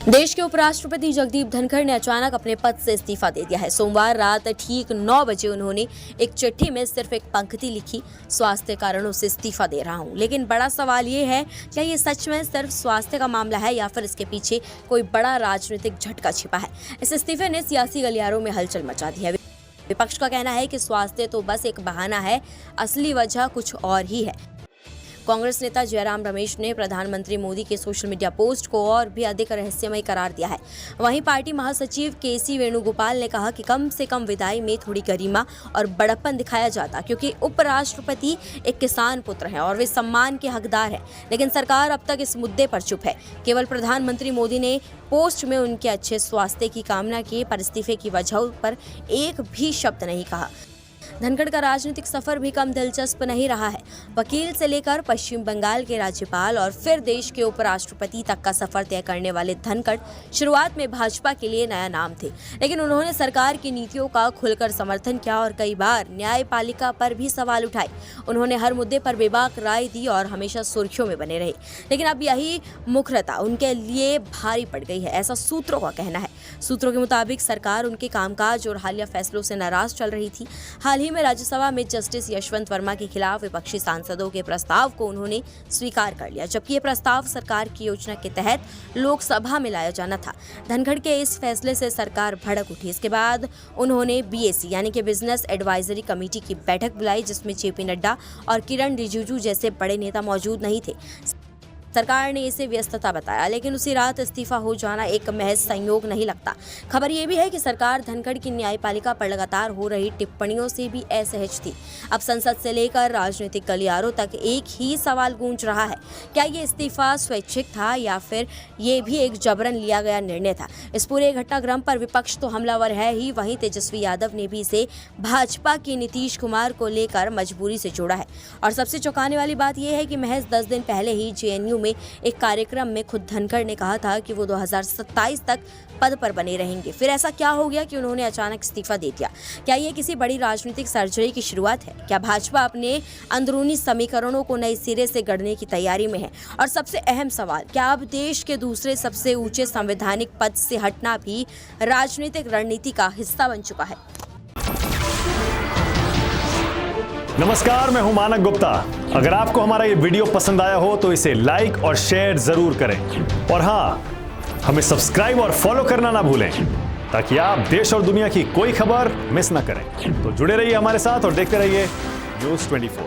देश के उपराष्ट्रपति जगदीप धनखड़ ने अचानक अपने पद से इस्तीफा दे दिया है। सोमवार रात ठीक 9 बजे उन्होंने एक चिट्ठी में सिर्फ एक पंक्ति लिखी, स्वास्थ्य कारणों से इस्तीफा दे रहा हूं। लेकिन बड़ा सवाल ये है, क्या ये सच में सिर्फ स्वास्थ्य का मामला है या फिर इसके पीछे कोई बड़ा राजनीतिक झटका छिपा है? इस इस्तीफे ने सियासी गलियारों में हलचल मचा दी है। विपक्ष का कहना है कि स्वास्थ्य तो बस एक बहाना है, असली वजह कुछ और ही है। कांग्रेस नेता जयराम रमेश ने प्रधानमंत्री मोदी के सोशल मीडिया पोस्ट को और भी अधिक रहस्यमय करार दिया है। वहीं पार्टी महासचिव केसी वेणुगोपाल ने कहा कि कम से कम विदाई में थोड़ी गरिमा और बड़प्पन दिखाया जाता, क्योंकि उपराष्ट्रपति एक किसान पुत्र हैं और वे सम्मान के हकदार हैं। लेकिन सरकार अब तक इस मुद्दे पर चुप है। केवल प्रधानमंत्री मोदी ने पोस्ट में उनके अच्छे स्वास्थ्य की कामना की, पर इस्तीफे की वजह पर एक भी शब्द नहीं कहा। धनखड़ का राजनीतिक सफर भी कम दिलचस्प नहीं रहा है। वकील से लेकर पश्चिम बंगाल के राज्यपाल और फिर देश के उपराष्ट्रपति तक का सफर तय करने वाले धनखड़ शुरुआत में भाजपा के लिए नया नाम थे, लेकिन उन्होंने सरकार की नीतियों का खुलकर समर्थन किया और कई बार न्यायपालिका पर भी सवाल उठाए। उन्होंने हर मुद्दे पर बेबाक राय दी और हमेशा सुर्खियों में बने रहे। लेकिन अब यही मुखरता उनके लिए भारी पड़ गई है, ऐसा सूत्रों का कहना है। सूत्रों के मुताबिक सरकार उनके कामकाज और हालिया फैसलों से नाराज चल रही थी। हाल ही में राज्यसभा में जस्टिस यशवंत वर्मा के खिलाफ विपक्षी सांसदों के प्रस्ताव को उन्होंने स्वीकार कर लिया, जबकि ये प्रस्ताव सरकार की योजना के तहत लोकसभा में लाया जाना था। धनखड़ के इस फैसले से सरकार भड़क उठी। इसके बाद उन्होंने बीएसी यानी कि बिजनेस एडवाइजरी कमेटी की बैठक बुलाई, जिसमें जेपी नड्डा और किरण रिजिजू जैसे बड़े नेता मौजूद नहीं थे। सरकार ने इसे व्यस्तता बताया, लेकिन उसी रात इस्तीफा हो जाना एक महज संयोग नहीं लगता। खबर यह भी है कि सरकार धनखड़ की न्यायपालिका पर लगातार हो रही टिप्पणियों से भी असहज थी। अब संसद से लेकर राजनीतिक गलियारों तक एक ही सवाल गूंज रहा है, क्या ये इस्तीफा स्वैच्छिक था या फिर ये भी एक जबरन लिया गया निर्णय था? इस पूरे घटनाक्रम पर विपक्ष तो हमलावर है ही, वहीं तेजस्वी यादव ने भी इसे भाजपा के नीतीश कुमार को लेकर मजबूरी से जोड़ा है। और सबसे चौंकाने वाली बात यह है कि महज 10 दिन पहले ही जेएनयू में एक कार्यक्रम में खुद धनखड़ ने कहा था कि वो 2027 तक पद पर बने रहेंगे। फिर ऐसा क्या हो गया कि उन्होंने अचानक इस्तीफा दे दिया? क्या ये किसी बड़ी राजनीतिक सर्जरी की शुरुआत है? क्या भाजपा अपने अंदरूनी समीकरणों को नए सिरे से गढ़ने की तैयारी में है? और सबसे अहम सवाल, क्या अब देश के दूसरे सबसे ऊंचे संवैधानिक पद से हटना भी राजनीतिक रणनीति का हिस्सा बन चुका है? नमस्कार, मैं हूं मानक गुप्ता। अगर आपको हमारा ये वीडियो पसंद आया हो तो इसे लाइक और शेयर जरूर करें, और हाँ, हमें सब्सक्राइब और फॉलो करना ना भूलें, ताकि आप देश और दुनिया की कोई खबर मिस ना करें। तो जुड़े रहिए हमारे साथ और देखते रहिए News 24।